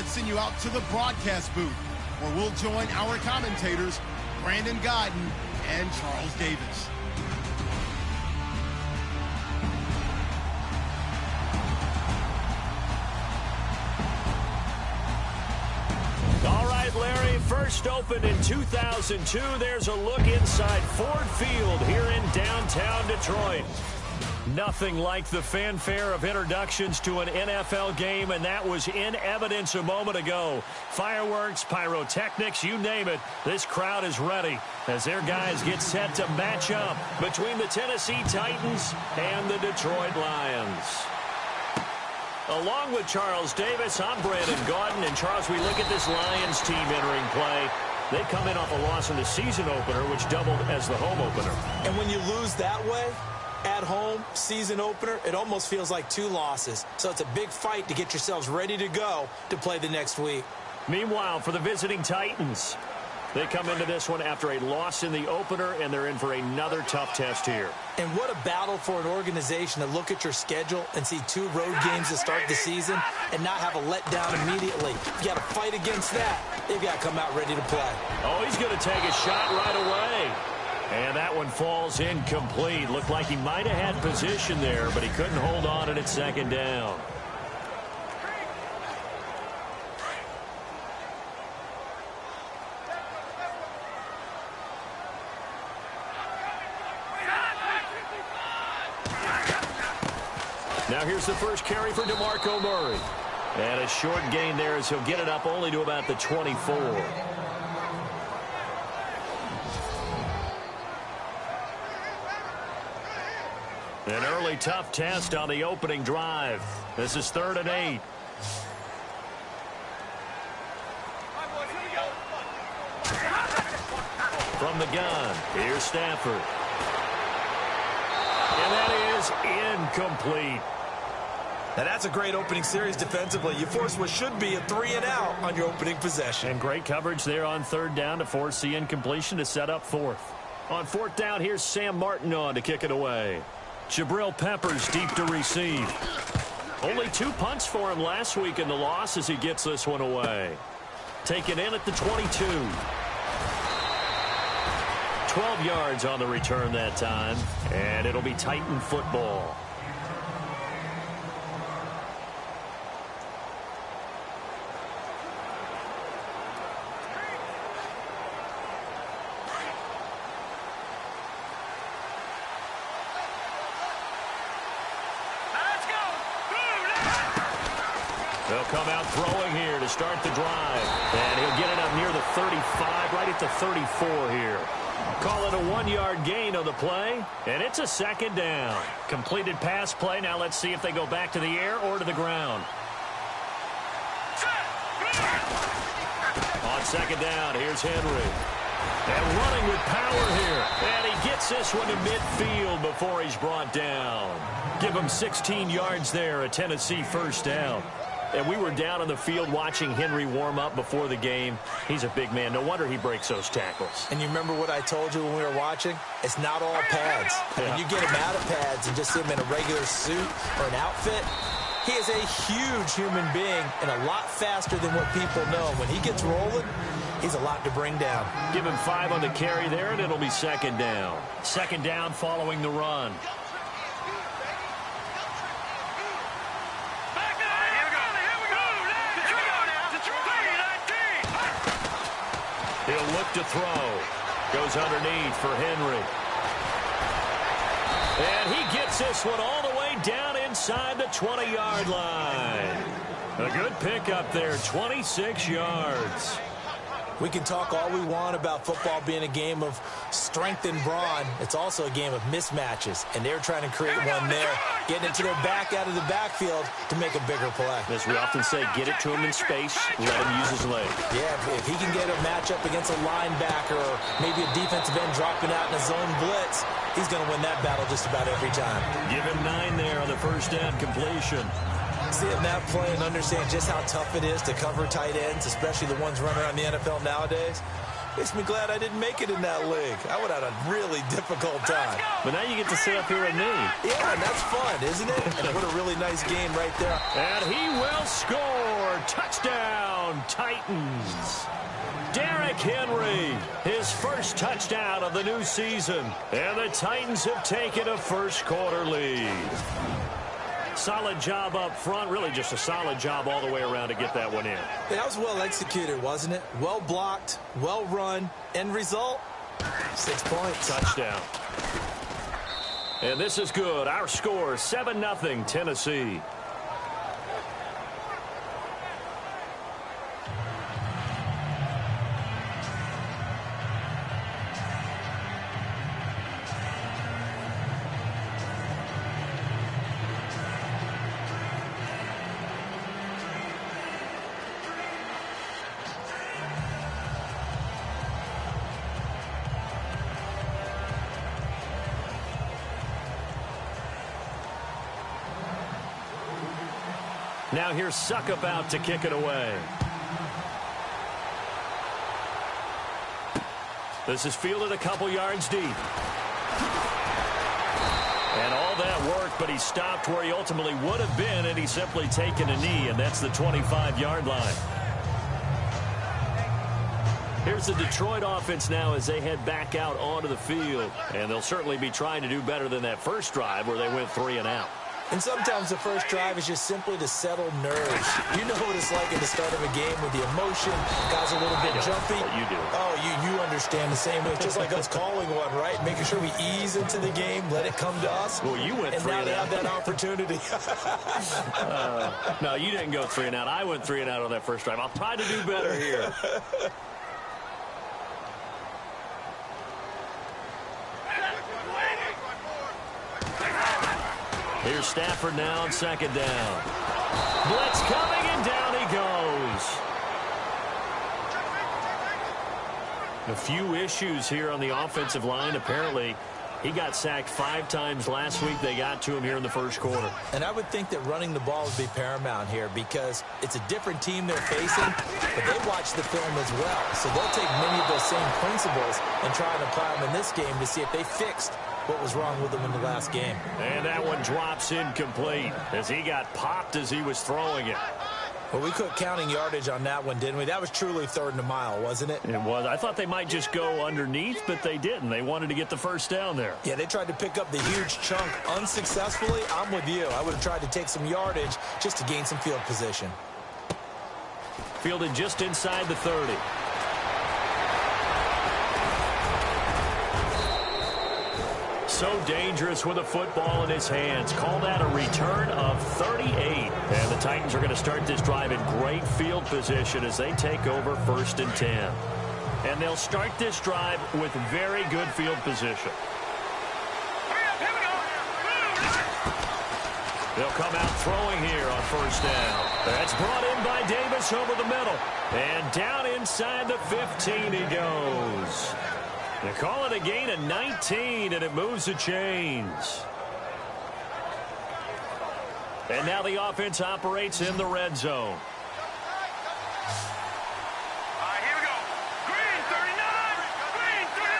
let's send you out to the broadcast booth, where we'll join our commentators, Brandon Godden and Charles Davis. All right, Larry, first opened in 2002. There's a look inside Ford Field here in downtown Detroit. Nothing like the fanfare of introductions to an NFL game, and that was in evidence a moment ago. Fireworks, pyrotechnics, you name it. This crowd is ready as their guys get set to match up between the Tennessee Titans and the Detroit Lions. Along with Charles Davis, I'm Brandon Gaudin. And, Charles, we look at this Lions team entering play. They come in off a loss in the season opener, which doubled as the home opener. And when you lose that way, at home, season opener, it almost feels like 2 losses. So it's a big fight to get yourselves ready to go to play the next week. Meanwhile, for the visiting Titans, they come into this one after a loss in the opener, and they're in for another tough test here. And what a battle for an organization to look at your schedule and see 2 road games to start the season and not have a letdown immediately. You got to fight against that. They've got to come out ready to play. Oh, he's going to take a shot right away. And that one falls incomplete. Looked like he might have had position there, but he couldn't hold on at second down. Now here's the first carry for DeMarco Murray. And a short gain there as he'll get it up only to about the 24. An early tough test on the opening drive. This is 3rd and 8. From the gun, here's Stafford. And that is incomplete. Now that's a great opening series defensively. You force what should be a 3-and-out on your opening possession. And great coverage there on 3rd down to force the incompletion to set up 4th. On 4th down, here's Sam Martin on to kick it away. Jabril Peppers deep to receive. Only 2 punts for him last week in the loss as he gets this one away. Taken in at the 22. 12 yards on the return that time, and it'll be Titan football. They'll come out throwing here to start the drive. And he'll get it up near the 35, right at the 34 here. Call it a 1-yard gain on the play, and it's a 2nd down. Completed pass play. Now let's see if they go back to the air or to the ground. On 2nd down, here's Henry. And running with power here. And he gets this one to midfield before he's brought down. Give him 16 yards there, a Tennessee 1st down. And we were down on the field watching Henry warm up before the game. He's a big man. No wonder he breaks those tackles. And you remember what I told you when we were watching? It's not all pads. Yeah. When you get him out of pads and just see him in a regular suit or an outfit, he is a huge human being and a lot faster than what people know. When he gets rolling, he's a lot to bring down. Give him 5 on the carry there, and it'll be 2nd down. 2nd down following the run. He'll look to throw. Goes underneath for Henry. And he gets this one all the way down inside the 20-yard line. A good pickup there, 26 yards. We can talk all we want about football being a game of strength and brawn. It's also a game of mismatches, and they're trying to create one there, getting it to their back out of the backfield to make a bigger play. As we often say, get it to him in space, let him use his leg. Yeah, if he can get a matchup against a linebacker or maybe a defensive end dropping out in a zone blitz, he's going to win that battle just about every time. Give him 9 there on the 1st down completion. Seeing that play and understand just how tough it is to cover tight ends, especially the ones running around the NFL nowadays, makes me glad I didn't make it in that league. I would have had a really difficult time. But now you get to sit up here with me. Yeah, and that's fun, isn't it? And what a really nice game right there. And he will score. Touchdown, touchdown, Titans. Derrick Henry, his first touchdown of the new season. And the Titans have taken a first-quarter lead. Solid job up front, really just a solid job all the way around to get that one in. Yeah, that was well executed, wasn't it? Well blocked, well run. End result, 6 points. Touchdown. And this is good. Our score, 7-0 Tennessee. Now here's Suckup out to kick it away. This is fielded a couple yards deep. And all that work, but he stopped where he ultimately would have been, and he's simply taken a knee, and that's the 25-yard line. Here's the Detroit offense now as they head back out onto the field. And they'll certainly be trying to do better than that first drive where they went 3 and out. And sometimes the first drive is just simply to settle nerves. You know what it's like at the start of a game with the emotion. Guys are a little bit jumpy. Well, you do. Oh, you understand the same way. It's just like us calling one, right? Making sure we ease into the game, let it come to us. Well, you went 3 and out. And now they have that opportunity. No, you didn't go 3 and out. I went 3 and out on that first drive. I'll try to do better here. Here's Stafford now on second down. Blitz coming, and down he goes. A few issues here on the offensive line. Apparently, he got sacked 5 times last week. They got to him here in the first quarter. And I would think that running the ball would be paramount here because it's a different team they're facing, but they watch the film as well. So they'll take many of those same principles and try and apply them in this game to see if they fixed what was wrong with him in the last game. And that one drops incomplete as he got popped as he was throwing it. Well, we quit counting yardage on that one, didn't we? That was truly 3rd and a mile, wasn't it? It was. I thought they might just go underneath, but they didn't. They wanted to get the first down there. Yeah, they tried to pick up the huge chunk unsuccessfully. I'm with you. I would have tried to take some yardage just to gain some field position. Fielded just inside the 30. So dangerous with a football in his hands. Call that a return of 38. And the Titans are going to start this drive in great field position as they take over 1st and 10. And they'll start this drive with very good field position. They'll come out throwing here on 1st down. That's brought in by Davis over the middle. And down inside the 15 he goes. They call it a gain of 19, and it moves the chains. And now the offense operates in the red zone. All right, here we go. Green 39. Green 39.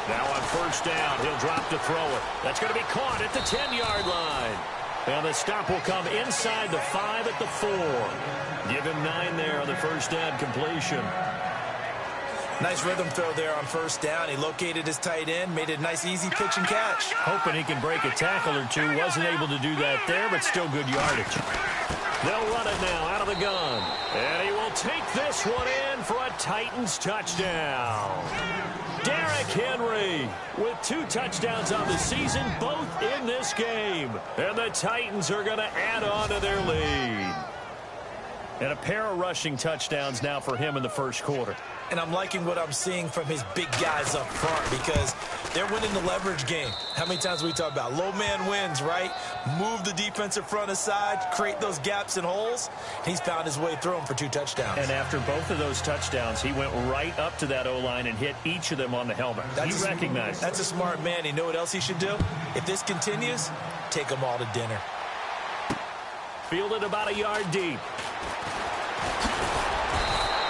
Now on 1st down, he'll drop to throw it. That's going to be caught at the 10-yard line. And the stop will come inside the 5 at the 4. Give him 9 there on the 1st down completion. Nice rhythm throw there on 1st down. He located his tight end, made it a nice, easy pitch and catch. Hoping he can break a tackle or two. Wasn't able to do that there, but still good yardage. They'll run it now out of the gun. And he will take this one in for a Titans touchdown. Derrick Henry with 2 touchdowns on the season, both in this game. And the Titans are going to add on to their lead. And a pair of rushing touchdowns now for him in the first quarter. And I'm liking what I'm seeing from his big guys up front because they're winning the leverage game. How many times we talk about low man wins, right? Move the defensive front aside, create those gaps and holes. He's found his way through them for 2 touchdowns. And after both of those touchdowns, he went right up to that O-line and hit each of them on the helmet. He recognized it. That's a smart man. You know what else he should do? If this continues, take them all to dinner. Fielded about a yard deep.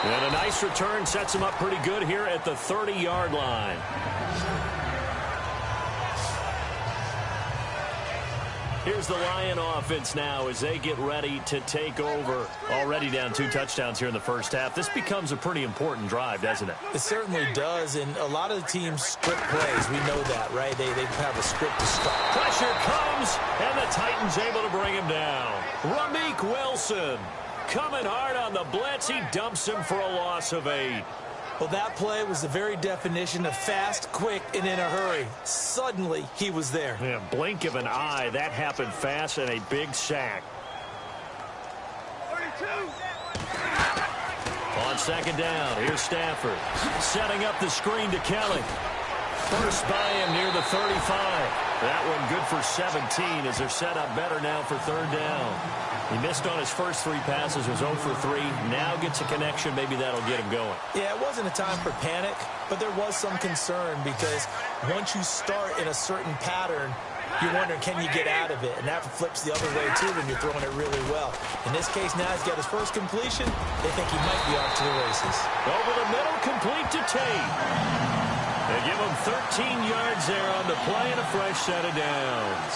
And a nice return sets him up pretty good here at the 30-yard line. Here's the Lion offense now as they get ready to take over. Already down 2 touchdowns here in the first half. This becomes a pretty important drive, doesn't it? It certainly does, and a lot of the teams script plays. We know that, right? They have a script to start. Pressure comes, and the Titans able to bring him down. Ramik Wilson coming hard on the blitz. He dumps him for a loss of 8. Well, that play was the very definition of fast, quick, and in a hurry. Suddenly, he was there. Yeah, blink of an eye. That happened fast and a big sack. 32. On second down, here's Stafford. Setting up the screen to Kelly. First by him near the 35. That one good for 17 as they're set up better now for third down. He missed on his first 3 passes, was 0 for 3. Now gets a connection. Maybe that'll get him going. Yeah, it wasn't a time for panic, but there was some concern because once you start in a certain pattern, you're wondering, can you get out of it? And that flips the other way, too, when you're throwing it really well. In this case, now he's got his first completion. They think he might be off to the races. Over the middle, complete to Tate. They give him 13 yards there on the play and a fresh set of downs.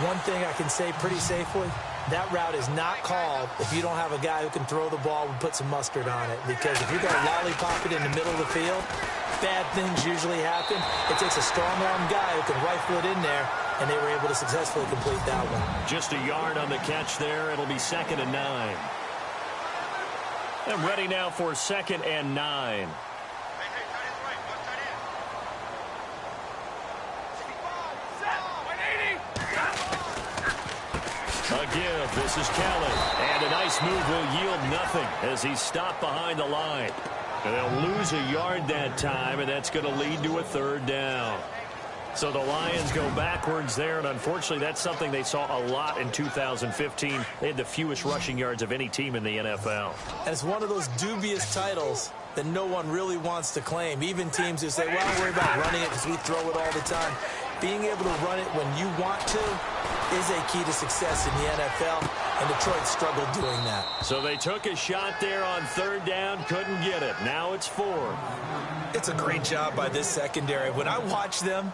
One thing I can say pretty safely, that route is not called if you don't have a guy who can throw the ball and put some mustard on it. Because if you're going to lollipop it in the middle of the field, bad things usually happen. It takes a strong-arm guy who can rifle it in there, and they were able to successfully complete that one. Just a yard on the catch there. It'll be 2nd and 9. And ready now for 2nd and 9. A give. This is Kelly. And a nice move will yield nothing as he's stopped behind the line. And they'll lose a yard that time, and that's going to lead to a 3rd down. So the Lions go backwards there, and unfortunately that's something they saw a lot in 2015. They had the fewest rushing yards of any team in the NFL. And it's one of those dubious titles that no one really wants to claim. Even teams who say, well, don't worry about running it because we throw it all the time. Being able to run it when you want to is a key to success in the NFL, and Detroit struggled doing that. So they took a shot there on 3rd down, couldn't get it. Now it's 4th. It's a great job by this secondary. When I watch them,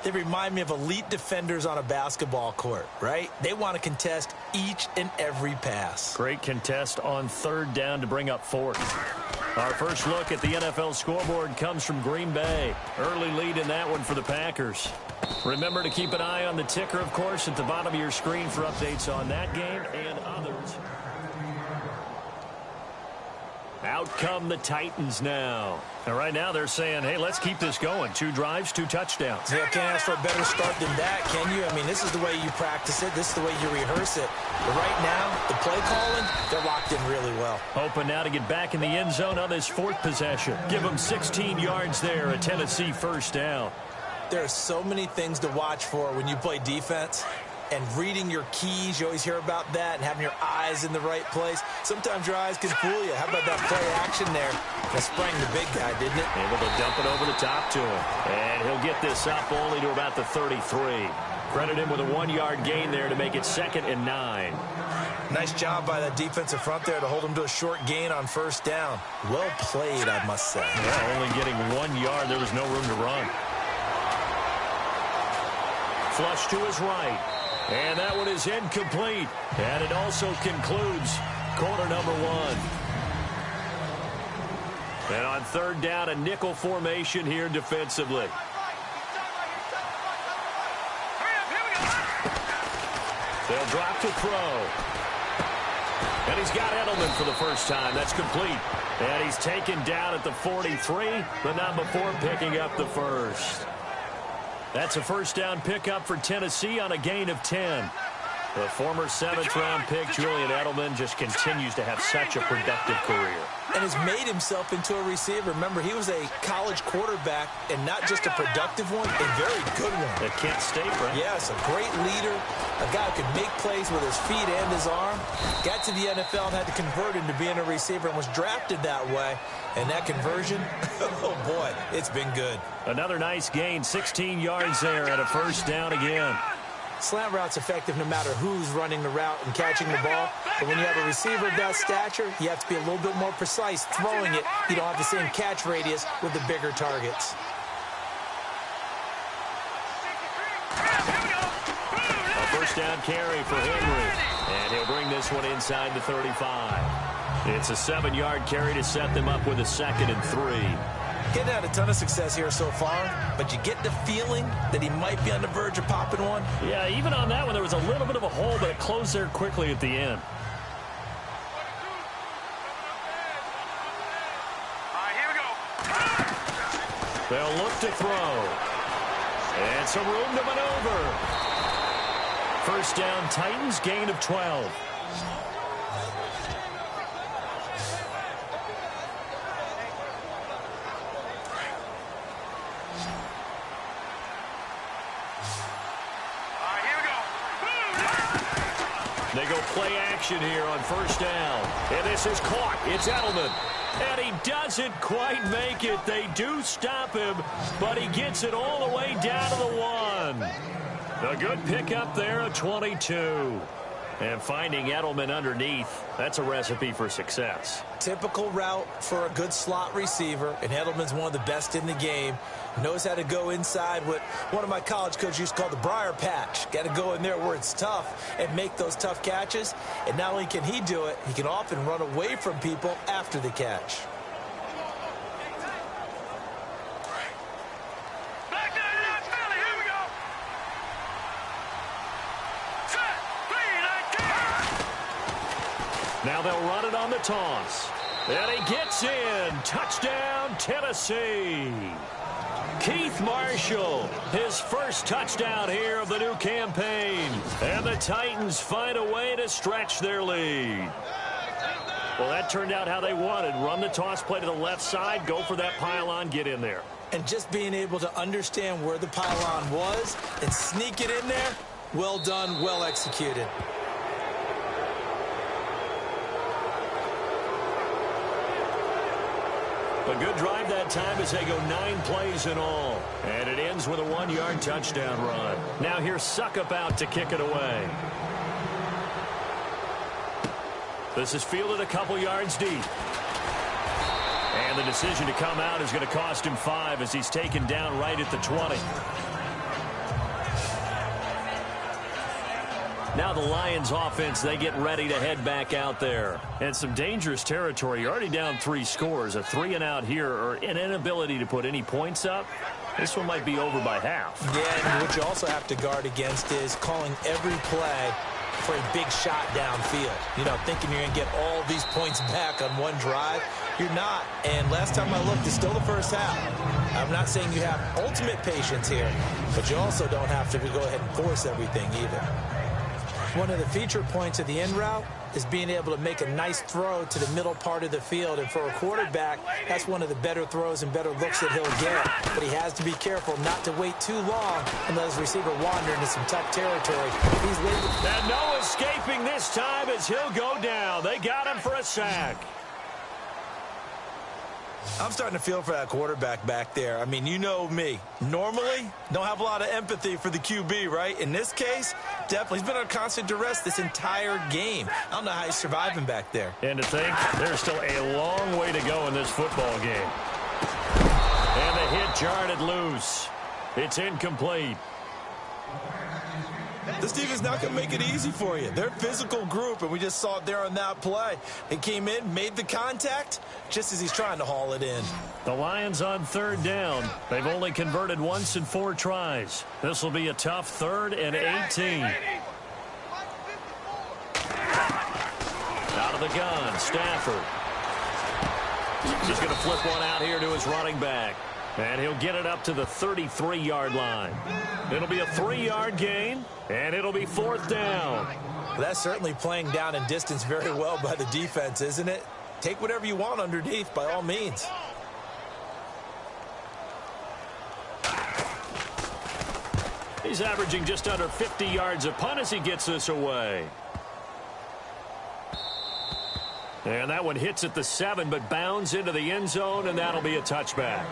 they remind me of elite defenders on a basketball court, right? They want to contest each and every pass. Great contest on 3rd down to bring up 4th. Our first look at the NFL scoreboard comes from Green Bay. Early lead in that one for the Packers. Remember to keep an eye on the ticker, of course, at the bottom of your screen for updates on that game and others. Out come the Titans now. And right now they're saying, hey, let's keep this going. 2 drives, 2 touchdowns. Yeah, can't ask for a better start than that, can you? I mean, this is the way you practice it. This is the way you rehearse it. But right now, the play calling, they're locked in really well. Hoping now to get back in the end zone on this 4th possession. Give them 16 yards there, a Tennessee 1st down. There are so many things to watch for when you play defense. And reading your keys, you always hear about that, and having your eyes in the right place. Sometimes your eyes can fool you. How about that play action there? That sprang the big guy, didn't it? Able to dump it over the top to him. And he'll get this up only to about the 33. Credit him with a 1-yard gain there to make it 2nd and 9. Nice job by that defensive front there to hold him to a short gain on 1st down. Well played, I must say. Yeah, only getting 1 yard. There was no room to run. Flush to his right. And that one is incomplete. And it also concludes quarter number 1. And on 3rd down, a nickel formation here defensively. They'll drop to throw. And he's got Edelman for the first time. That's complete. And he's taken down at the 43, but not before picking up the 1st. That's a 1st down pickup for Tennessee on a gain of 10. The former 7th-round pick, Julian Edelman, just continues to have such a productive career. And has made himself into a receiver. Remember, he was a college quarterback, and not just a productive one, a very good one. At Kent State, right? Yes, a great leader, a guy who could make plays with his feet and his arm. Got to the NFL and had to convert into being a receiver and was drafted that way. And that conversion, oh boy, it's been good. Another nice gain, 16 yards there at a 1st down again. Slant route's effective no matter who's running the route and catching the ball. But when you have a receiver of that stature, you have to be a little bit more precise throwing it. You don't have the same catch radius with the bigger targets. down carry for Henry. And he'll bring this one inside the 35. It's a 7-yard carry to set them up with a 2nd and 3. Getting had a ton of success here so far, but you get the feeling that he might be on the verge of popping one. Yeah, even on that one, there was a little bit of a hole, but it closed there quickly at the end. They'll look to throw. And some room to maneuver. First down, Titans, gain of 12. They go play action here on first down. And this is caught. It's Edelman. And he doesn't quite make it. They do stop him, but he gets it all the way down to the 1. A good pickup there, a 22. And finding Edelman underneath, that's a recipe for success. Typical route for a good slot receiver, and Edelman's one of the best in the game. Knows how to go inside what one of my college coaches used to call the briar patch. Got to go in there where it's tough and make those tough catches. And not only can he do it, he can often run away from people after the catch. Now they'll run it on the toss. And he gets in. Touchdown, Tennessee. Keith Marshall, his first touchdown here of the new campaign. And the Titans find a way to stretch their lead. Well, that turned out how they wanted. Run the toss play to the left side, go for that pylon, get in there. And just being able to understand where the pylon was and sneak it in there, well done, well executed. A good drive that time as they go 9 plays in all. And it ends with a 1-yard touchdown run. Now here's Suckup out to kick it away. This is fielded a couple yards deep. And the decision to come out is going to cost him 5 as he's taken down right at the 20. Now the Lions offense, they get ready to head back out there. And some dangerous territory. You're already down 3 scores. A 3-and-out here or an inability to put any points up. This one might be over by half. Yeah, and what you also have to guard against is calling every play for a big shot downfield. You know, thinking you're going to get all these points back on one drive. You're not. And last time I looked, it's still the first half. I'm not saying you have ultimate patience here, but you also don't have to go ahead and force everything either. One of the feature points of the end route is being able to make a nice throw to the middle part of the field. And for a quarterback, that's one of the better throws and better looks that he'll get. But he has to be careful not to wait too long and let his receiver wander into some tough territory. He's waiting. And no escaping this time as he'll go down. They got him for a sack. I'm starting to feel for that quarterback back there. I mean, you know me. Normally, don't have a lot of empathy for the QB, right? In this case, definitely. He's been under constant duress this entire game. I don't know how he's surviving back there. And to think, there's still a long way to go in this football game. And the hit jarred it loose. It's incomplete. This team is not going to make it easy for you. They're a physical group, and we just saw it there on that play. He came in, made the contact, just as he's trying to haul it in. The Lions on 3rd down. They've only converted once in 4 tries. This will be a tough 3rd and 18. Out of the gun, Stafford. He's going to flip one out here to his running back. And he'll get it up to the 33-yard line. It'll be a 3-yard gain, and it'll be 4th down. Well, that's certainly playing down in distance very well by the defense, isn't it? Take whatever you want underneath, by all means. He's averaging just under 50 yards a punt as he gets this away. And that one hits at the 7, but bounds into the end zone, and that'll be a touchback.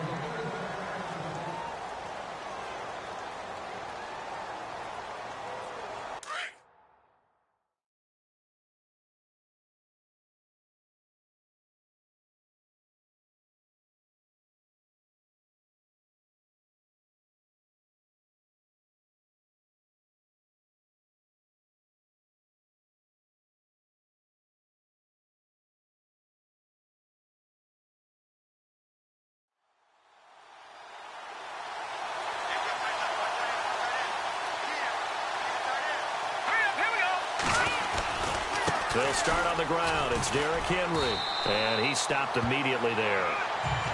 They'll start on the ground. It's Derrick Henry. And he stopped immediately there.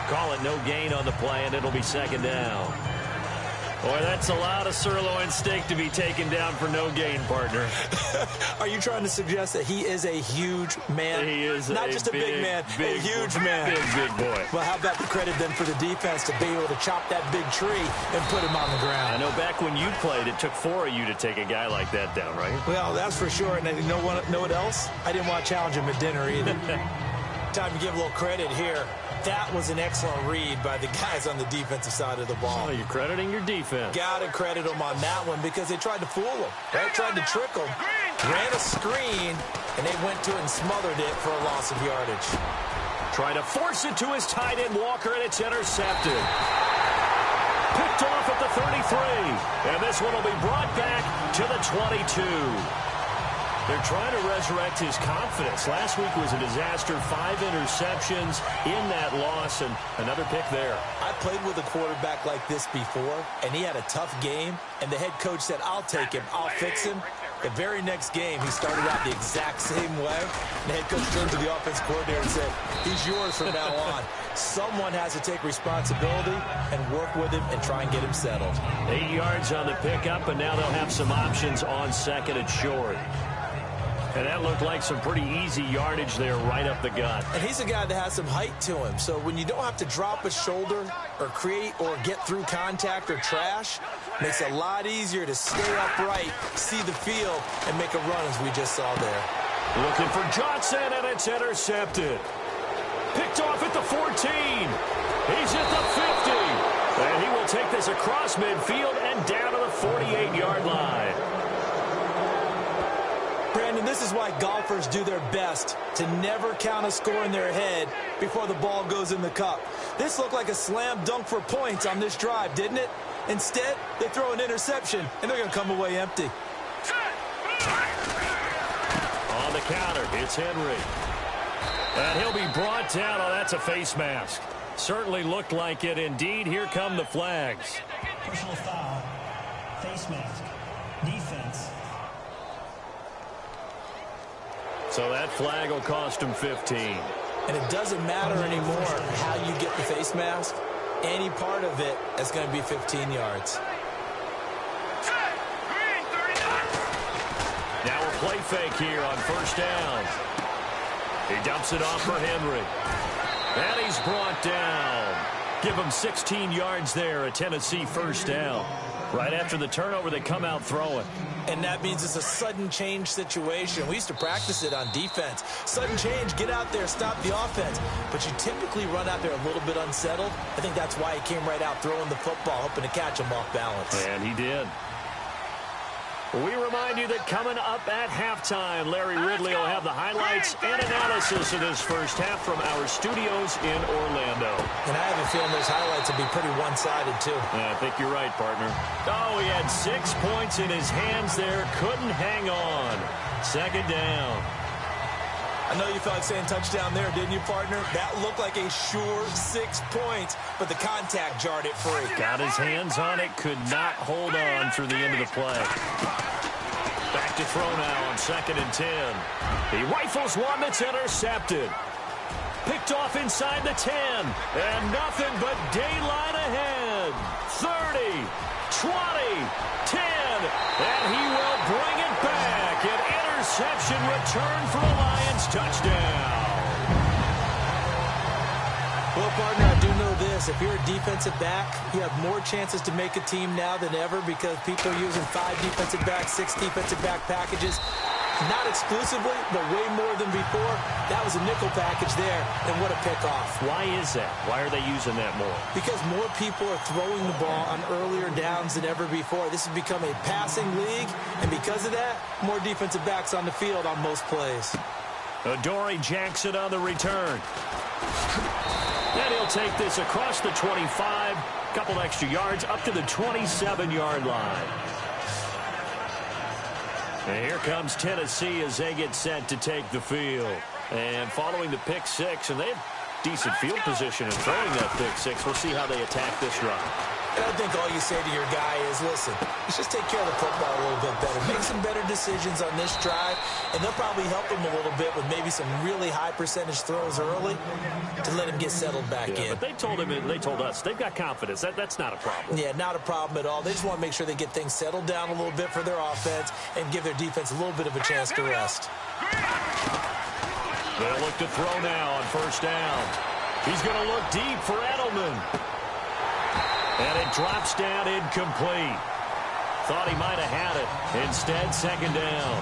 Call it no gain on the play, and it'll be second down. Boy, that's a lot of sirloin steak to be taken down for no gain, partner. Are you trying to suggest that he is a huge man? He is not just a big man, a huge man. Big boy. Well, how about the credit then for the defense to be able to chop that big tree and put him on the ground? I know back when you played, it took 4 of you to take a guy like that down, right? Well, that's for sure. And you know what else? I didn't want to challenge him at dinner either. Time to give a little credit here. That was an excellent read by the guys on the defensive side of the ball. Oh, you're crediting your defense. Got to credit them on that one because they tried to fool him, right? Tried to trick him. Ran a screen, and they went to it and smothered it for a loss of yardage. Try to force it to his tight end, Walker, and it's intercepted. Picked off at the 33. And this one will be brought back to the 22. They're trying to resurrect his confidence. Last week was a disaster. 5 interceptions in that loss, and another pick there. I played with a quarterback like this before, and he had a tough game, and the head coach said, I'll take him, I'll fix him. The very next game, he started out the exact same way. And the head coach turned to the offense coordinator and said, he's yours from now on. Someone has to take responsibility and work with him and try and get him settled. 8 yards on the pickup, and now they'll have some options on second and short. And that looked like some pretty easy yardage there right up the gut. And he's a guy that has some height to him. So when you don't have to drop a shoulder or create or get through contact or trash, makes it a lot easier to stay upright, see the field, and make a run as we just saw there. Looking for Johnson, and it's intercepted. Picked off at the 14. He's at the 50. And he will take this across midfield and down to the 48-yard line. Brandon, this is why golfers do their best to never count a score in their head before the ball goes in the cup. This looked like a slam dunk for points on this drive, didn't it? Instead, they throw an interception, and they're going to come away empty. On the counter, it's Henry. And he'll be brought down. Oh, that's a face mask. Certainly looked like it. Indeed, here come the flags. Personal foul, face mask, defense. So that flag will cost him 15. And it doesn't matter anymore how you get the face mask. Any part of it is going to be 15 yards. Now a play fake here on first down. He dumps it off for Henry. And he's brought down. Give him 16 yards there, a Tennessee first down. Right after the turnover, they come out throwing. And that means it's a sudden change situation. We used to practice it on defense. Sudden change, get out there, stop the offense. But you typically run out there a little bit unsettled. I think that's why he came right out throwing the football, hoping to catch him off balance. And he did. We remind you that coming up at halftime, Larry Ridley will have the highlights and analysis of this first half from our studios in Orlando. And I have a feeling those highlights will be pretty one-sided, too. I think you're right, partner. Oh, he had 6 points in his hands there. Couldn't hang on. Second down. I know you felt like saying touchdown there, didn't you, partner? That looked like a sure 6 points, but the contact jarred it free. Got his hands on it, could not hold on through the end of the play. Back to throw now on second and 10. He rifles one that's intercepted. Picked off inside the 10. And nothing but daylight ahead. 30, 20, 10. And he will bring it back. An interception return for a Lions touchdown. Well, partner, I do know this. If you're a defensive back, you have more chances to make a team now than ever because people are using 5 defensive backs, 6 defensive back packages. Not exclusively, but way more than before. That was a nickel package there, and what a pickoff. Why is that? Why are they using that more? Because more people are throwing the ball on earlier downs than ever before. This has become a passing league, and because of that, more defensive backs on the field on most plays. Adoree Jackson on the return. And he'll take this across the 25, couple extra yards up to the 27-yard line. And here comes Tennessee as they get set to take the field. And following the pick 6, and they've decent field position in throwing that pick six. We'll see how they attack this drive. And I think all you say to your guy is, listen, let's just take care of the football a little bit better. Make some better decisions on this drive, and they'll probably help him a little bit with maybe some really high percentage throws early to let him get settled back in. But they told him, and they told us, they've got confidence. That's not a problem. Yeah, not a problem at all. They just want to make sure they get things settled down a little bit for their offense and give their defense a little bit of a chance to rest. They'll look to throw now on first down. He's going to look deep for Edelman. And it drops down incomplete. Thought he might have had it. Instead, second down.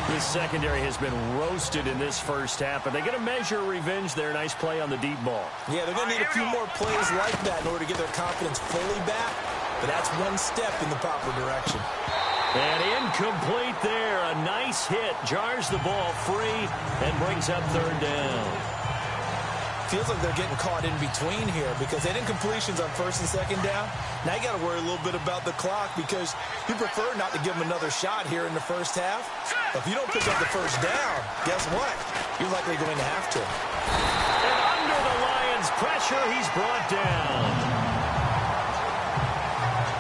This secondary has been roasted in this first half, but they're going to measure revenge there. Nice play on the deep ball. Yeah, they're going to need a few more plays like that in order to get their confidence fully back, but that's one step in the proper direction. And incomplete there. A nice hit. Jars the ball free and brings up third down. Feels like they're getting caught in between here because they had incompletions on first and second down. Now you got to worry a little bit about the clock because you prefer not to give them another shot here in the first half. But if you don't pick up the first down, guess what? You're likely going to have to. And under the Lions' pressure, he's brought down.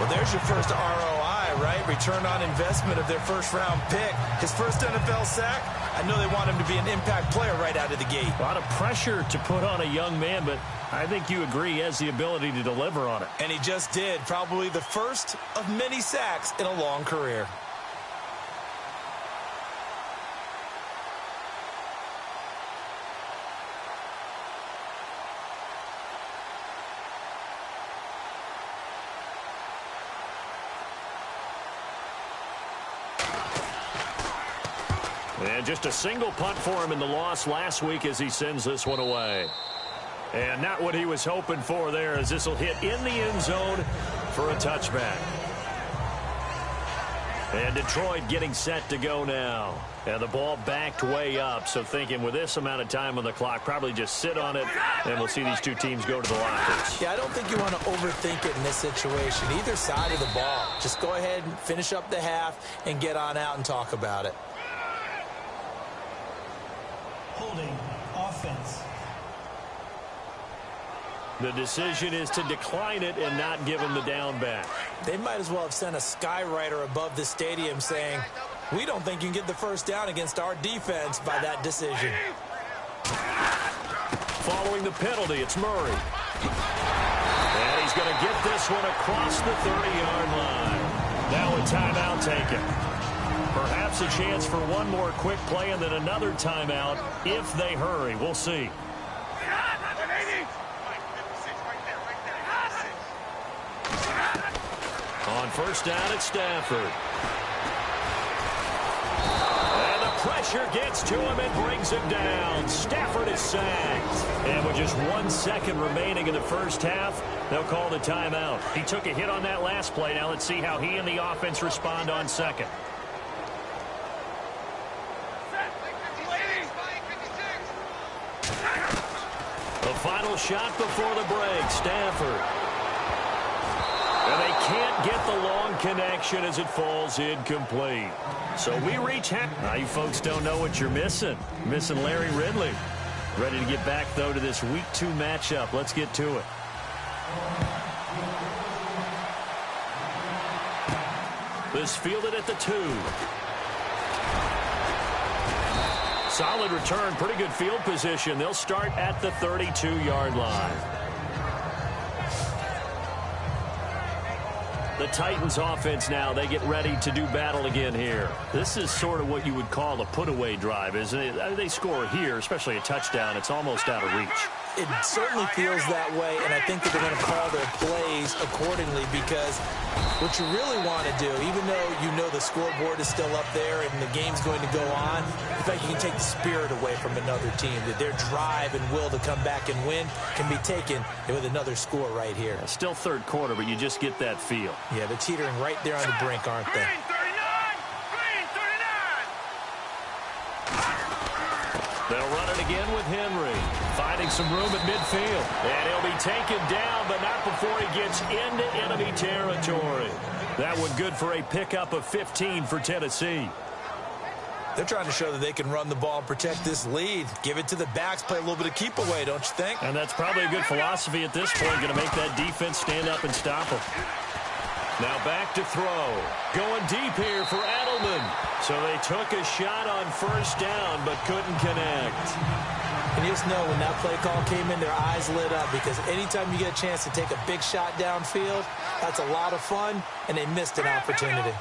Well, there's your first ROI, right? Return on investment of their first-round pick. His first NFL sack. I know they want him to be an impact player right out of the gate. A lot of pressure to put on a young man, but I think you agree he has the ability to deliver on it. And he just did. Probably the first of many sacks in a long career. And just a single punt for him in the loss last week as he sends this one away. And not what he was hoping for there as this will hit in the end zone for a touchback. And Detroit getting set to go now. And the ball backed way up. So thinking with this amount of time on the clock, probably just sit on it. And we'll see these two teams go to the lockers. Yeah, I don't think you want to overthink it in this situation. Either side of the ball. Just go ahead and finish up the half and get on out and talk about it. Holding offense. The decision is to decline it and not give him the down back. They might as well have sent a skywriter above the stadium saying, we don't think you can get the first down against our defense by that decision. Following the penalty, it's Murray. And he's going to get this one across the 30-yard line. Now a timeout taken. Perhaps a chance for one more quick play and then another timeout if they hurry. We'll see. On first down, it's Stafford. And the pressure gets to him and brings him down. Stafford is sacked. And with just 1 second remaining in the first half, they'll call the timeout. He took a hit on that last play. Now let's see how he and the offense respond on second. The final shot before the break, Stafford. And they can't get the long connection as it falls incomplete. So we reach half. Now you folks don't know what you're missing. Missing Larry Ridley. Ready to get back, though, to this Week 2 matchup. Let's get to it. This fielded at the 2. Solid return, pretty good field position. They'll start at the 32-yard line. The Titans offense now, they get ready to do battle again here. This is sort of what you would call a put-away drive, isn't it? They score here, especially a touchdown. It's almost out of reach. It certainly feels that way, and I think that they're going to call their plays accordingly because what you really want to do, even though you know the scoreboard is still up there and the game's going to go on, in fact, you can take the spirit away from another team, that their drive and will to come back and win can be taken with another score right here. Still third quarter, but you just get that feel. Yeah, they're teetering right there on the brink, aren't they? They'll run it again with Henry. Finding some room at midfield. And he'll be taken down, but not before he gets into enemy territory. That one good for a pickup of 15 for Tennessee. They're trying to show that they can run the ball and protect this lead. Give it to the backs, play a little bit of keep away, don't you think? And that's probably a good philosophy at this point, going to make that defense stand up and stop them. Now back to throw. Going deep here for Edelman. So they took a shot on first down, but couldn't connect. And you just know when that play call came in, their eyes lit up, because anytime you get a chance to take a big shot downfield, that's a lot of fun, and they missed an opportunity.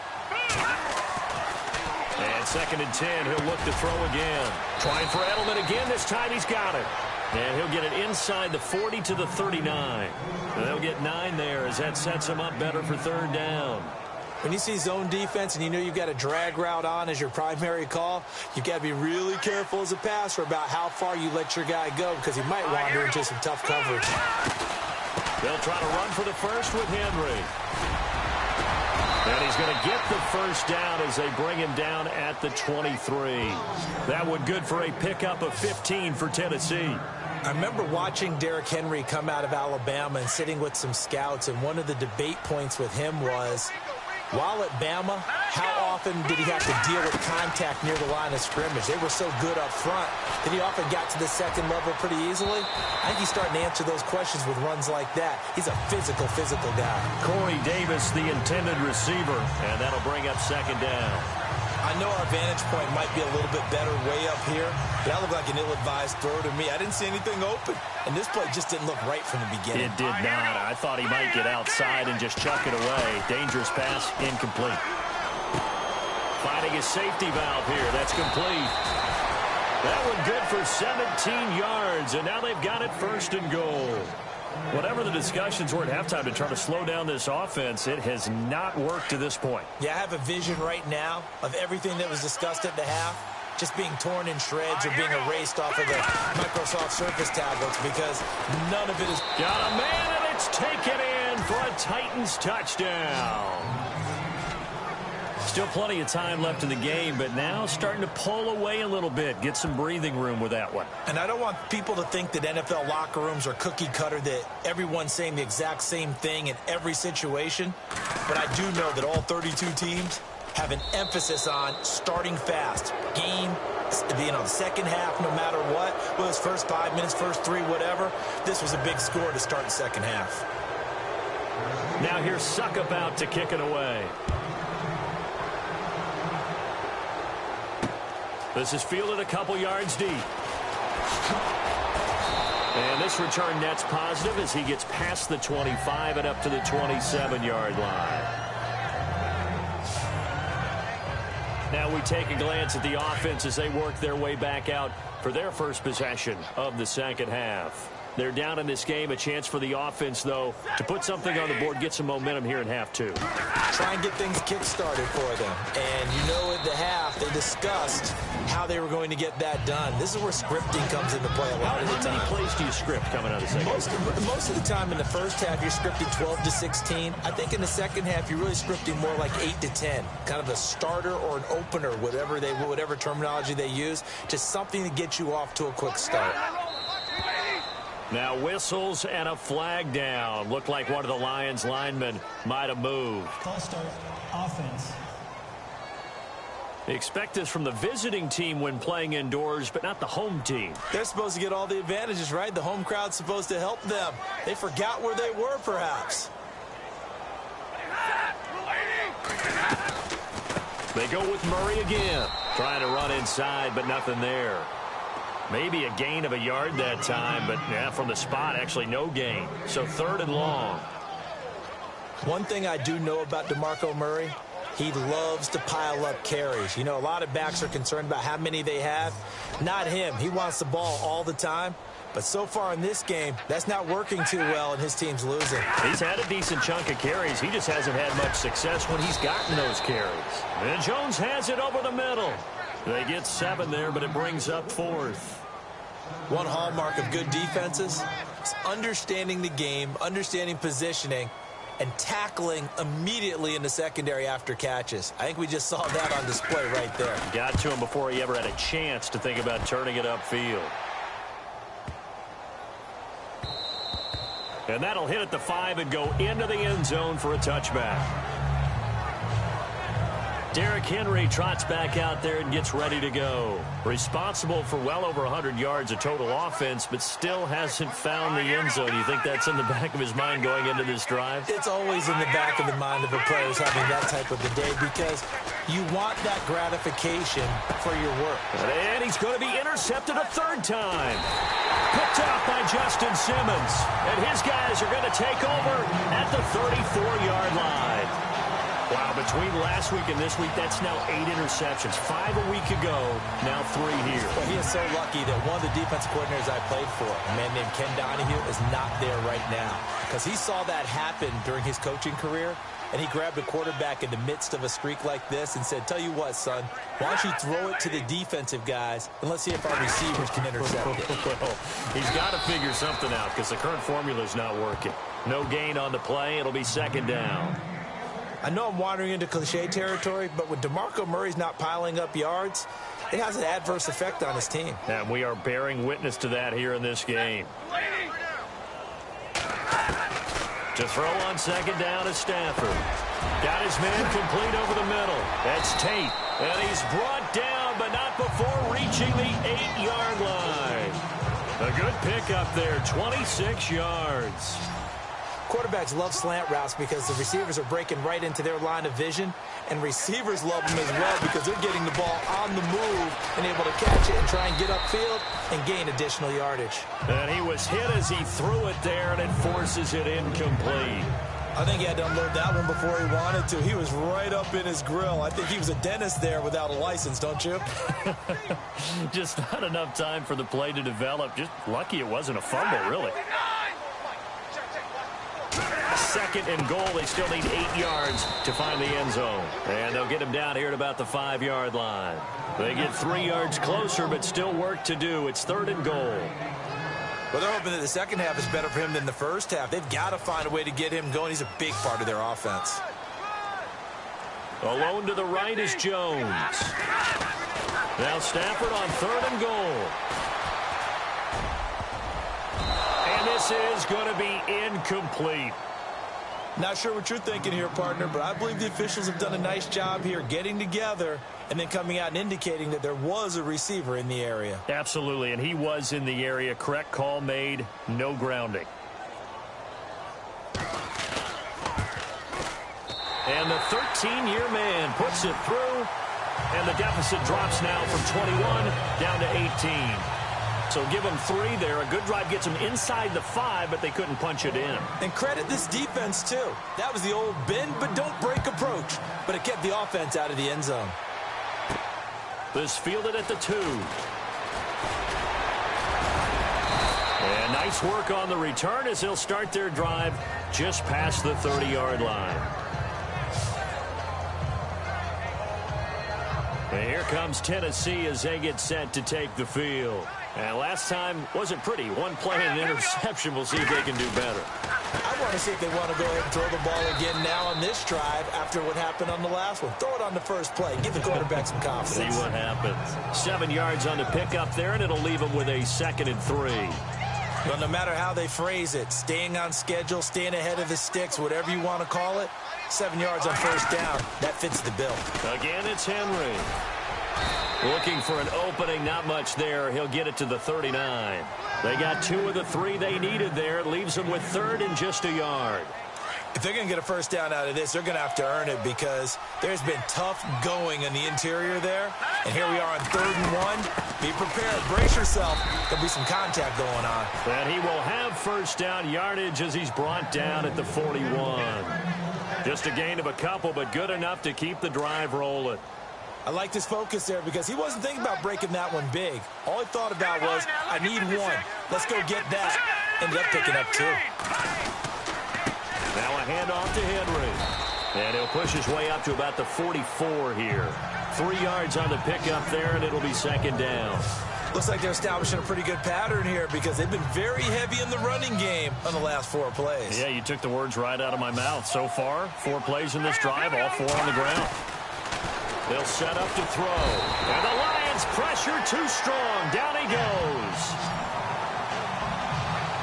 And 2nd and 10, he'll look to throw again. Trying for Edelman again. This time he's got it. And he'll get it inside the 40 to the 39. And they'll get 9 there as that sets him up better for 3rd down. When you see zone defense and you know you've got a drag route on as your primary call, you've got to be really careful as a passer about how far you let your guy go, because he might wander into some tough coverage. They'll try to run for the first with Henry. And he's going to get the first down as they bring him down at the 23. That would good for a pickup of 15 for Tennessee. I remember watching Derrick Henry come out of Alabama and sitting with some scouts, and one of the debate points with him was, while at Bama, how often did he have to deal with contact near the line of scrimmage? They were so good up front that he often got to the second level pretty easily. I think he's starting to answer those questions with runs like that. He's a physical guy. Corey Davis, the intended receiver, and that'll bring up 2nd down. I know our vantage point might be a little bit better way up here, but that looked like an ill-advised throw to me. I didn't see anything open, and this play just didn't look right from the beginning. It did not. I thought he might get outside and just chuck it away. Dangerous pass, incomplete. Finding his safety valve here. That's complete. That one good for 17 yards, and now they've got it 1st and goal. Whatever the discussions were at halftime to try to slow down this offense, it has not worked to this point. Yeah, I have a vision right now of everything that was discussed at the half just being torn in shreds or being erased off of the Microsoft Surface tablets, because none of it is... Got a man, and it's taken in for a Titans touchdown. Still plenty of time left in the game, but now starting to pull away a little bit, get some breathing room with that one. And I don't want people to think that NFL locker rooms are cookie cutter, that everyone's saying the exact same thing in every situation. But I do know that all 32 teams have an emphasis on starting fast. Game, the second half, no matter what, whether it's first 5 minutes, first 3, whatever. This was a big score to start the second half. Now here's Suckup out to kick it away. This is fielded a couple yards deep. And this return net's positive as he gets past the 25 and up to the 27-yard line. Now we take a glance at the offense as they work their way back out for their first possession of the second half. They're down in this game. A chance for the offense, though, to put something on the board, get some momentum here in half 2. Try and get things kick-started for them. And you know at the half, they discussed how they were going to get that done. This is where scripting comes into play a lot of the time. How many plays do you script coming out of the second half? Most of the time in the first half, you're scripting 12 to 16. I think in the second half, you're really scripting more like 8 to 10. Kind of a starter or an opener, whatever terminology they use, just something to get you off to a quick start. Now whistles and a flag down. Looked like one of the Lions linemen might have moved. False start, offense. They expect this from the visiting team when playing indoors, but not the home team. They're supposed to get all the advantages, right? The home crowd's supposed to help them. They forgot where they were, perhaps. They go with Murray again. Trying to run inside, but nothing there. Maybe a gain of a yard that time, but yeah, from the spot, actually no gain. So 3rd and long. One thing I do know about DeMarco Murray, he loves to pile up carries. You know, a lot of backs are concerned about how many they have. Not him. He wants the ball all the time. But so far in this game, that's not working too well, and his team's losing. He's had a decent chunk of carries. He just hasn't had much success when he's gotten those carries. And Jones has it over the middle. They get 7 there, but it brings up 4th. One hallmark of good defenses is understanding the game, understanding positioning, and tackling immediately in the secondary after catches. I think we just saw that on display right there. Got to him before he ever had a chance to think about turning it upfield. And that'll hit at the 5 and go into the end zone for a touchback. Derrick Henry trots back out there and gets ready to go. Responsible for well over 100 yards of total offense, but still hasn't found the end zone. You think that's in the back of his mind going into this drive? It's always in the back of the mind of a player who's having that type of a day because you want that gratification for your work. And he's going to be intercepted a third time. Picked off by Justin Simmons. And his guys are going to take over at the 34-yard line. Wow, between last week and this week, that's now 8 interceptions. 5 a week ago, now 3 here. Well, he is so lucky that one of the defensive coordinators I played for, a man named Ken Donahue, is not there right now. Because he saw that happen during his coaching career, and he grabbed a quarterback in the midst of a streak like this and said, tell you what, son, why don't you throw it to the defensive guys, and let's see if our receivers can intercept it. Well, he's got to figure something out because the current formula is not working. No gain on the play. It'll be second down. I know I'm wandering into cliche territory, but when DeMarco Murray's not piling up yards, it has an adverse effect on his team. And we are bearing witness to that here in this game. To throw on second down is Stafford. Got his man complete over the middle. That's Tate. And he's brought down, but not before reaching the 8-yard line. A good pickup there, 26 yards. Quarterbacks love slant routes because the receivers are breaking right into their line of vision, and receivers love them as well because they're getting the ball on the move and able to catch it and try and get upfield and gain additional yardage. And he was hit as he threw it there, and it forces it incomplete. I think he had to unload that one before he wanted to. He was right up in his grill. I think he was a dentist there without a license, don't you? Just not enough time for the play to develop. Just lucky it wasn't a fumble, really. Second and goal. They still need 8 yards to find the end zone. And they'll get him down here at about the 5-yard line. They get 3 yards closer, but still work to do. It's third and goal. Well, they're hoping that the second half is better for him than the first half. They've got to find a way to get him going. He's a big part of their offense. Alone to the right is Jones. Now Stafford on third and goal. And this is going to be incomplete. Not sure what you're thinking here, partner, but I believe the officials have done a nice job here getting together and then coming out and indicating that there was a receiver in the area. Absolutely, and he was in the area. Correct call made, no grounding. And the 13-year man puts it through, and the deficit drops now from 21 down to 18. So give them 3 there. A good drive gets them inside the 5, but they couldn't punch it in. And credit this defense, too. That was the old bend but don't break approach, but it kept the offense out of the end zone. This fielded at the 2. And nice work on the return as they'll start their drive just past the 30-yard line. And here comes Tennessee as they get set to take the field. And last time wasn't pretty. One play and an interception. We'll see if they can do better. I want to see if they want to go ahead and throw the ball again now on this drive after what happened on the last one. Throw it on the first play. Give the quarterback some confidence. See what happens. 7 yards on the pickup there, and it'll leave them with a 2nd and 3. Well, no matter how they phrase it, staying on schedule, staying ahead of the sticks, whatever you want to call it, 7 yards on first down, that fits the bill. Again, it's Henry. Looking for an opening, not much there. He'll get it to the 39. They got 2 of the 3 they needed there. It leaves them with 3rd and just a yard. If they're going to get a first down out of this, they're going to have to earn it because there's been tough going in the interior there. And here we are on 3rd and 1. Be prepared. Brace yourself. There'll be some contact going on. And he will have first down yardage as he's brought down at the 41. Just a gain of a couple, but good enough to keep the drive rolling. I liked his focus there because he wasn't thinking about breaking that one big. All he thought about was, I need 1. Let's go get that. Ended up picking up 2. Now a handoff to Henry. And he'll push his way up to about the 44 here. 3 yards on the pickup there, and it'll be 2nd down. Looks like they're establishing a pretty good pattern here because they've been very heavy in the running game on the last 4 plays. Yeah, you took the words right out of my mouth. So far, 4 plays in this drive, all 4 on the ground. They'll set up to throw. And the Lions pressure too strong. Down he goes.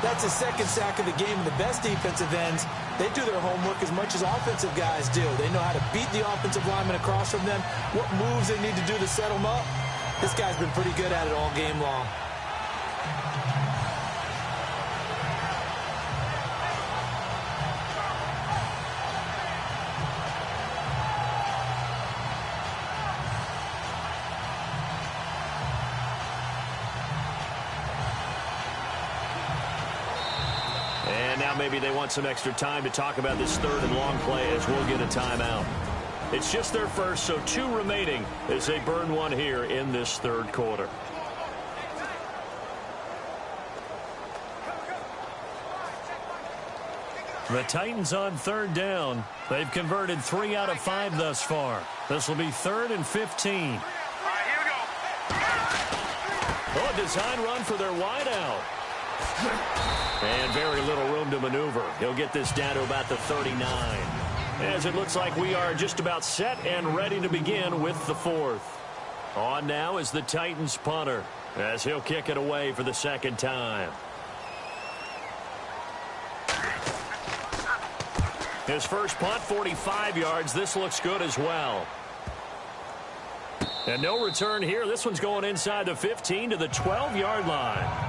That's his second sack of the game. And the best defensive ends, they do their homework as much as offensive guys do. They know how to beat the offensive lineman across from them, what moves they need to do to set them up. This guy's been pretty good at it all game long. And now maybe they want some extra time to talk about this third and long play as we'll get a timeout. It's just their first, so 2 remaining as they burn one here in this third quarter. The Titans on third down. They've converted 3 out of 5 thus far. This will be 3rd and 15. All right, here we go. Oh, a design run for their wideout. And very little room to maneuver. He'll get this down to about the 39. As it looks like we are just about set and ready to begin with the 4th. On now is the Titans punter as he'll kick it away for the second time. His first punt, 45 yards. This looks good as well. And no return here. This one's going inside the 15 to the 12-yard line.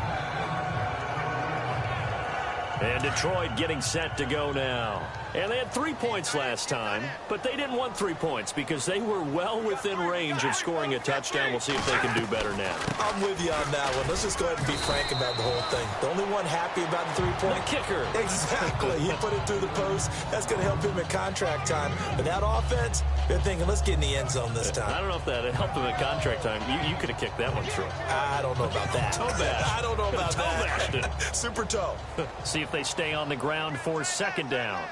And Detroit getting set to go now. And they had 3 points last time, but they didn't want 3 points because they were well within range of scoring a touchdown. We'll see if they can do better now. I'm with you on that one. Let's just go ahead and be frank about the whole thing. The only one happy about the 3-point kicker. Exactly. He put it through the post. That's going to help him at contract time. But that offense, they're thinking, let's get in the end zone this time. I don't know if that helped him at contract time. You could have kicked that one through. I don't know about that. Toe bash. I don't know about toe that. Bashed it. Super toe. See if they stay on the ground for second down.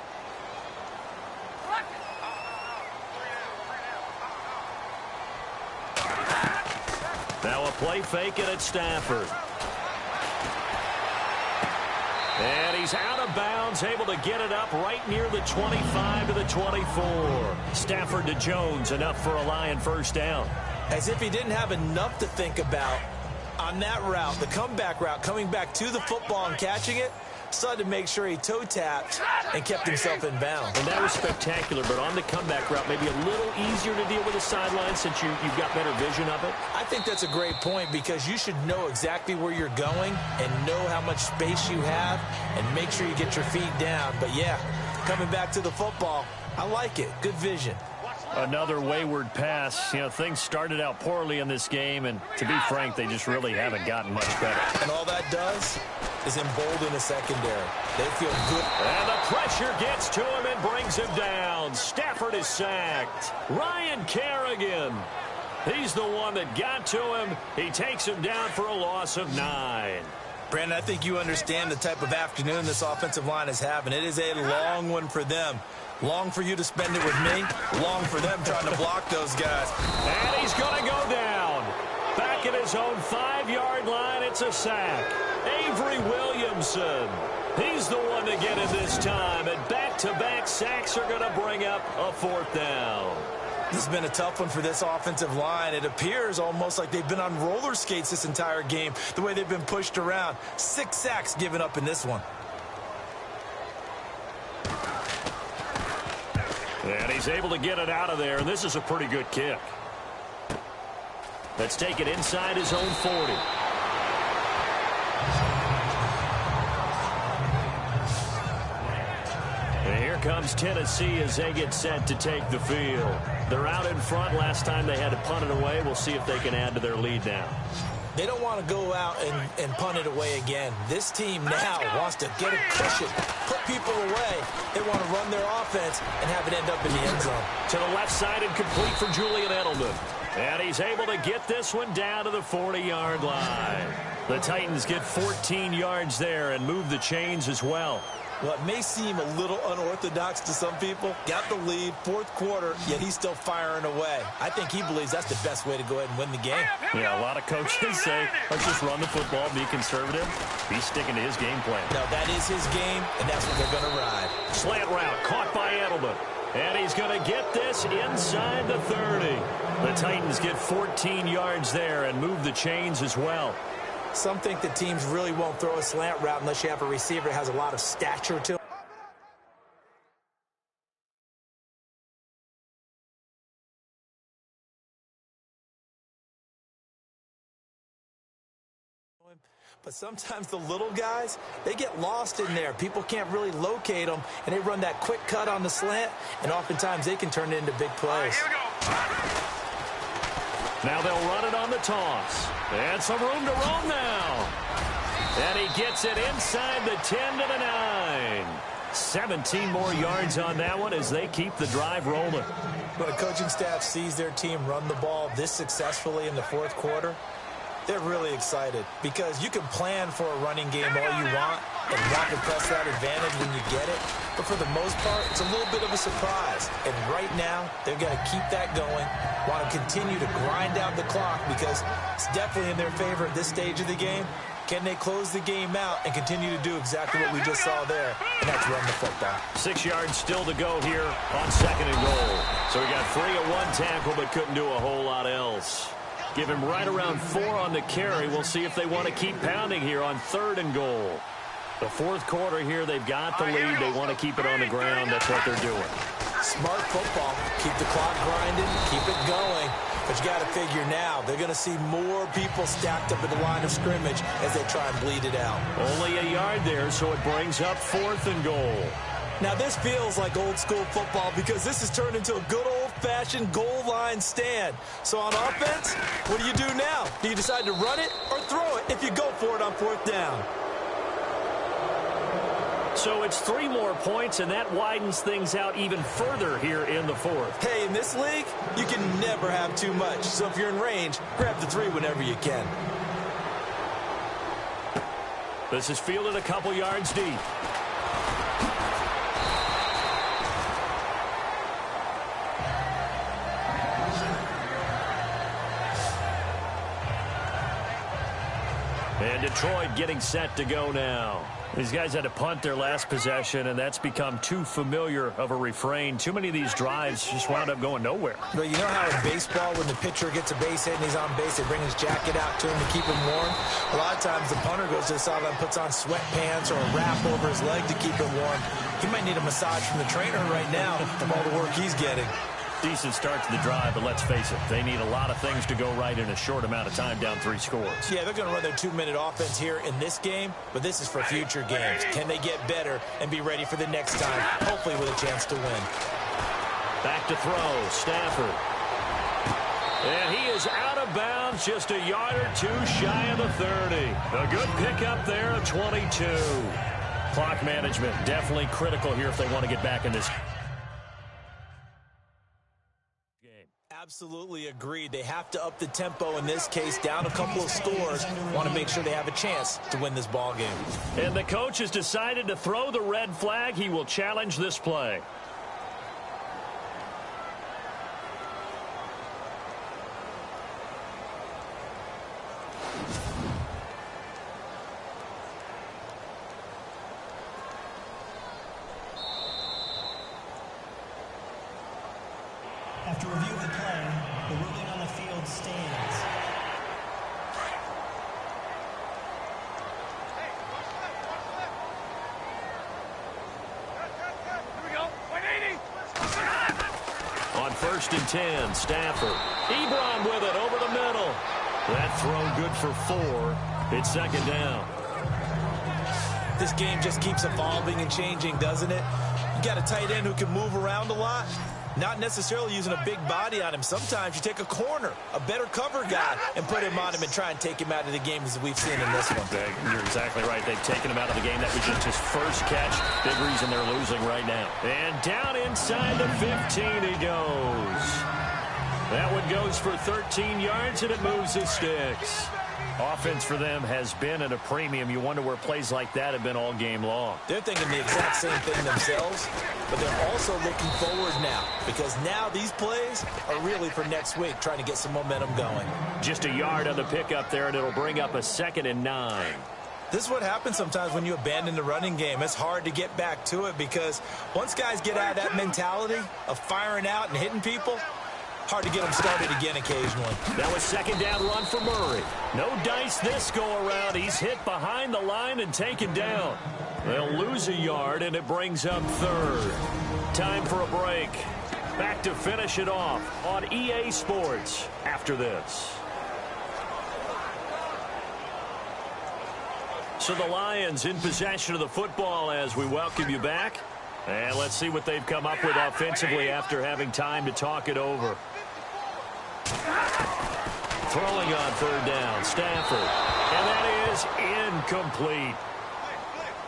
Now a play fake it at Stafford. And he's out of bounds, able to get it up right near the 25 to the 24. Stafford to Jones, enough for a Lion first down. As if he didn't have enough to think about on that route, the comeback route, coming back to the football and catching it, decided to make sure he toe tapped and kept himself in bounds. And that was spectacular, but on the comeback route, maybe a little easier to deal with the sideline since you've got better vision of it. I think that's a great point because you should know exactly where you're going and know how much space you have and make sure you get your feet down. But yeah, coming back to the football, I like it. Good vision. Another wayward pass. You know, things started out poorly in this game, and to be frank, they just really haven't gotten much better. And all that does is embolden the secondary. They feel good. And the pressure gets to him and brings him down. Stafford is sacked. Ryan Kerrigan. He's the one that got to him. He takes him down for a loss of 9. Brandon, I think you understand the type of afternoon this offensive line is having. It is a long one for them. Long for you to spend it with me. Long for them trying to block those guys. And he's going to go down. Back at his own 5-yard line, it's a sack. Avery Williamson. He's the one to get it this time. And back-to-back sacks are going to bring up a 4th down. This has been a tough one for this offensive line. It appears almost like they've been on roller skates this entire game, the way they've been pushed around. 6 sacks given up in this one. And he's able to get it out of there, and this is a pretty good kick. Let's take it inside his own 40. And here comes Tennessee as they get set to take the field. They're out in front. Last time they had to punt it away. We'll see if they can add to their lead now. They don't want to go out and punt it away again. This team now wants to get a cushion, put people away. They want to run their offense and have it end up in the end zone. To the left side and complete for Julian Edelman. And he's able to get this one down to the 40-yard line. The Titans get 14 yards there and move the chains as well. Well, it may seem a little unorthodox to some people. Got the lead, 4th quarter, yet he's still firing away. I think he believes that's the best way to go ahead and win the game. Yeah, a lot of coaches say, let's just run the football, be conservative. He's sticking to his game plan. No, that is his game, and that's what they're going to ride. Slant route, caught by Edelman. And he's going to get this inside the 30. The Titans get 14 yards there and move the chains as well. Some think that teams really won't throw a slant route unless you have a receiver that has a lot of stature to him. But sometimes the little guys, they get lost in there. People can't really locate them, and they run that quick cut on the slant, and oftentimes they can turn it into big plays. Here we go. Now they'll run it on the toss. And some room to roam now. And he gets it inside the 10 to the 9. 17 more yards on that one as they keep the drive rolling. When a coaching staff sees their team run the ball this successfully in the fourth quarter, they're really excited because you can plan for a running game all you want and want to press that advantage when you get it. But for the most part, it's a little bit of a surprise. And right now, they've got to keep that going, want to continue to grind out the clock because it's definitely in their favor at this stage of the game. Can they close the game out and continue to do exactly what we just saw there, and that's run the football. 6 yards still to go here on 2nd and goal. So we got 3 at one tackle but couldn't do a whole lot else. Give him right around 4 on the carry. We'll see if they want to keep pounding here on 3rd and goal. The fourth quarter here, they've got the lead. They want to keep it on the ground. That's what they're doing. Smart football. Keep the clock grinding. Keep it going. But you got to figure now, they're going to see more people stacked up at the line of scrimmage as they try and bleed it out. Only a yard there, so it brings up 4th and goal. Now, this feels like old-school football because this has turned into a good old-fashioned goal line stand. So on offense, what do you do now? Do you decide to run it or throw it if you go for it on 4th down? So it's 3 more points, and that widens things out even further here in the fourth. Hey, in this league, you can never have too much. So if you're in range, grab the 3 whenever you can. This is fielded a couple yards deep. And Detroit getting set to go now. These guys had to punt their last possession, and that's become too familiar of a refrain. Too many of these drives just wound up going nowhere. But you know how in baseball, when the pitcher gets a base hit and he's on base, they bring his jacket out to him to keep him warm? A lot of times the punter goes to the sideline, puts on sweatpants or a wrap over his leg to keep him warm. He might need a massage from the trainer right now from all the work he's getting. Decent start to the drive, but let's face it, they need a lot of things to go right in a short amount of time, down 3 scores. Yeah, they're going to run their 2-minute offense here in this game, but this is for future games. Can they get better and be ready for the next time, hopefully with a chance to win? Back to throw, Stafford. And he is out of bounds, just a yard or 2 shy of the 30. A good pickup there, a 22. Clock management definitely critical here if they want to get back in this game. Absolutely agreed. They have to up the tempo in this case, down a couple of scores. Want to make sure they have a chance to win this ball game. And the coach has decided to throw the red flag. He will challenge this play. After review of the play, the ruling on the field stands. Here we go. 180. On 1st and 10, Stafford. Ebron with it over the middle. That throw good for 4. It's 2nd down. This game just keeps evolving and changing, doesn't it? You got a tight end who can move around a lot. Not necessarily using a big body on him. Sometimes you take a corner, a better cover guy, and put him on him and try and take him out of the game as we've seen in this one. You're exactly right. They've taken him out of the game. That was just his first catch. Big reason they're losing right now. And down inside the 15 he goes. That one goes for 13 yards, and it moves the sticks. Offense for them has been at a premium. You wonder where plays like that have been all game long. They're thinking the exact same thing themselves, but they're also looking forward now because now these plays are really for next week, trying to get some momentum going. Just a yard on the pickup there, and it'll bring up a 2nd and 9. This is what happens sometimes when you abandon the running game. It's hard to get back to it because once guys get out of that mentality of firing out and hitting people, hard to get them started again occasionally. That was second down run for Murray. No dice this go-around. He's hit behind the line and taken down. They'll lose a yard, and it brings up third. Time for a break. Back to finish it off on EA Sports after this. So the Lions in possession of the football as we welcome you back. And let's see what they've come up with offensively after having time to talk it over. Throwing on third down, Stafford. And that is incomplete.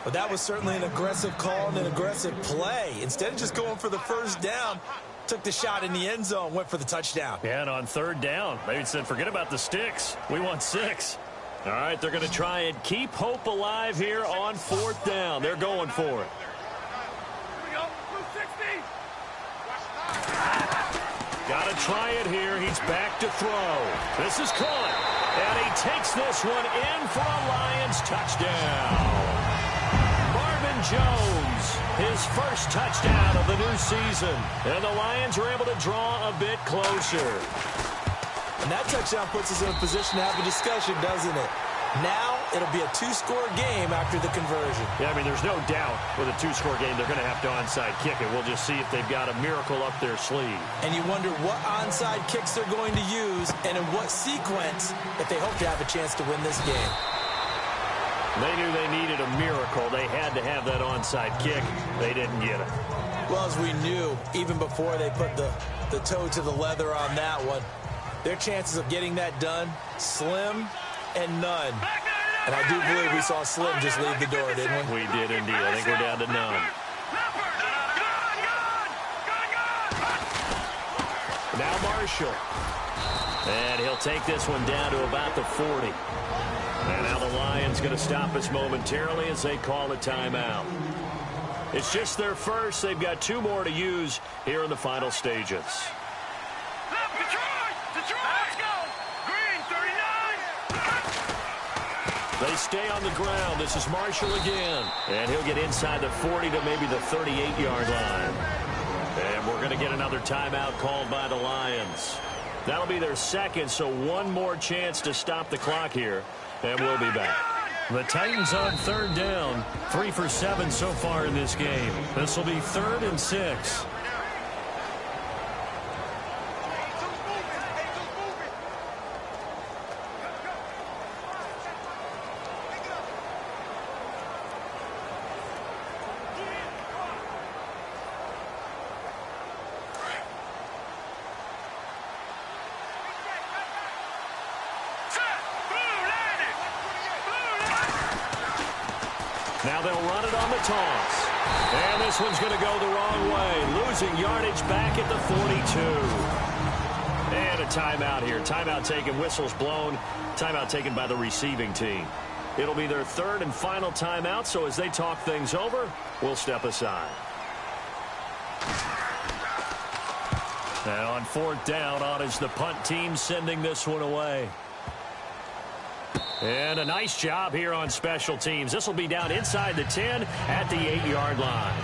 But that was certainly an aggressive call and an aggressive play. Instead of just going for the first down, took the shot in the end zone, went for the touchdown. Yeah, and on third down, they said, forget about the sticks. We want 6. All right, they're going to try and keep hope alive here on fourth down. They're going for it. Got to try it here. He's back to throw. This is caught. And he takes this one in for a Lions touchdown. Marvin Jones, his first touchdown of the new season. And the Lions are able to draw a bit closer. And that touchdown puts us in a position to have a discussion, doesn't it? Now it'll be a 2-score game after the conversion. Yeah, I mean, there's no doubt with a 2-score game they're going to have to onside kick it. We'll just see if they've got a miracle up their sleeve. And you wonder what onside kicks they're going to use and in what sequence if they hope to have a chance to win this game. They knew they needed a miracle. They had to have that onside kick. They didn't get it. Well, as we knew, even before they put the toe to the leather on that one, their chances of getting that done, slim and none. And I do believe we saw Slim just leave the door, didn't we? We did indeed. I think we're down to none. Now Marshall. And he'll take this one down to about the 40. And now the Lions going to stop us momentarily as they call a timeout. It's just their first. They've got 2 more to use here in the final stages. They stay on the ground. This is Marshall again. And he'll get inside the 40 to maybe the 38-yard line. And we're going to get another timeout called by the Lions. That'll be their second, so one more chance to stop the clock here. And we'll be back. The Titans on third down. 3 for 7 so far in this game. This will be 3rd and 6. Now they'll run it on the toss. And this one's going to go the wrong way. Losing yardage back at the 42. And a timeout here. Timeout taken, whistles blown. Timeout taken by the receiving team. It'll be their 3rd and final timeout, so as they talk things over, we'll step aside. And on 4th down, on is the punt team sending this one away. And a nice job here on special teams. This will be down inside the 10 at the 8-yard line.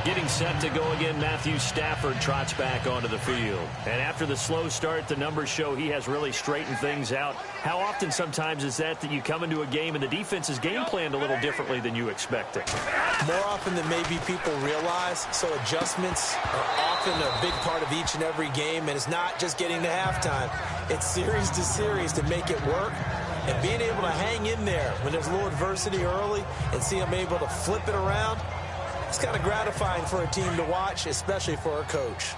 Getting set to go again, Matthew Stafford trots back onto the field. And after the slow start, the numbers show he has really straightened things out. How often sometimes is that you come into a game and the defense is game planned a little differently than you expected? More often than maybe people realize. So adjustments are often a big part of each and every game. And it's not just getting to halftime. It's series to series to make it work. And being able to hang in there when there's a little adversity early and see them able to flip it around, it's kind of gratifying for a team to watch, especially for a coach.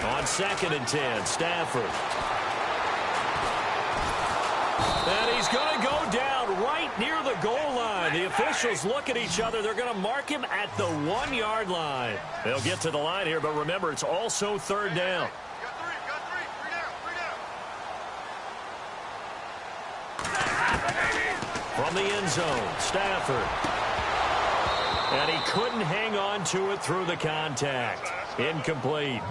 On 2nd and 10, Stafford. And he's going to go down right near the goal line. The officials look at each other. They're going to mark him at the 1-yard line. They'll get to the line here, but remember, it's also 3rd down. From the end zone, Stafford. And he couldn't hang on to it through the contact. Incomplete.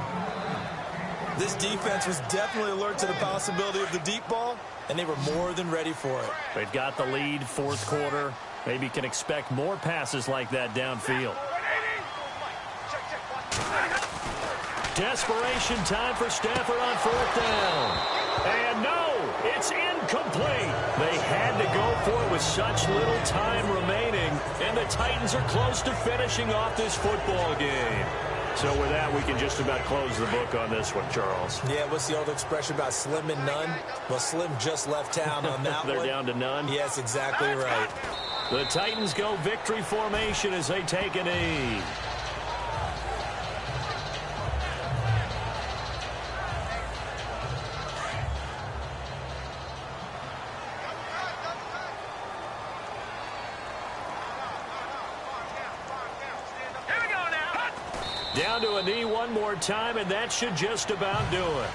This defense was definitely alert to the possibility of the deep ball, and they were more than ready for it. They've got the lead, fourth quarter. Maybe can expect more passes like that downfield. Desperation time for Stafford on fourth down. And no, it's incomplete. They had to go for it with such little time remaining, and the Titans are close to finishing off this football game. So with that, we can just about close the book on this one, Charles. Yeah, what's the old expression about slim and none? Well, Slim just left town on that They're one. down to none? Yes, exactly right. The Titans go victory formation as they take a knee. Down to a knee one more time, and that should just about do it.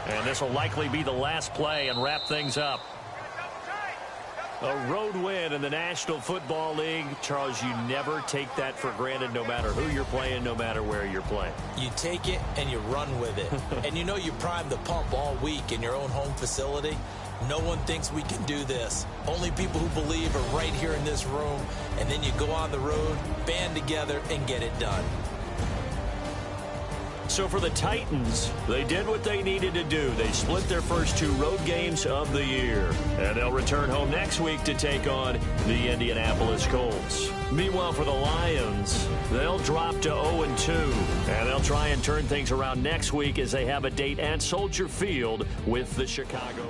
And this will likely be the last play and wrap things up. A road win in the National Football League. Charles, you never take that for granted no matter who you're playing, no matter where you're playing. You take it and you run with it. And you know you primed the pump all week in your own home facility. No one thinks we can do this. Only people who believe are right here in this room. And then you go on the road, band together, and get it done. So for the Titans, they did what they needed to do. They split their first two road games of the year. And they'll return home next week to take on the Indianapolis Colts. Meanwhile, for the Lions, they'll drop to 0-2. And they'll try and turn things around next week as they have a date at Soldier Field with the Chicago.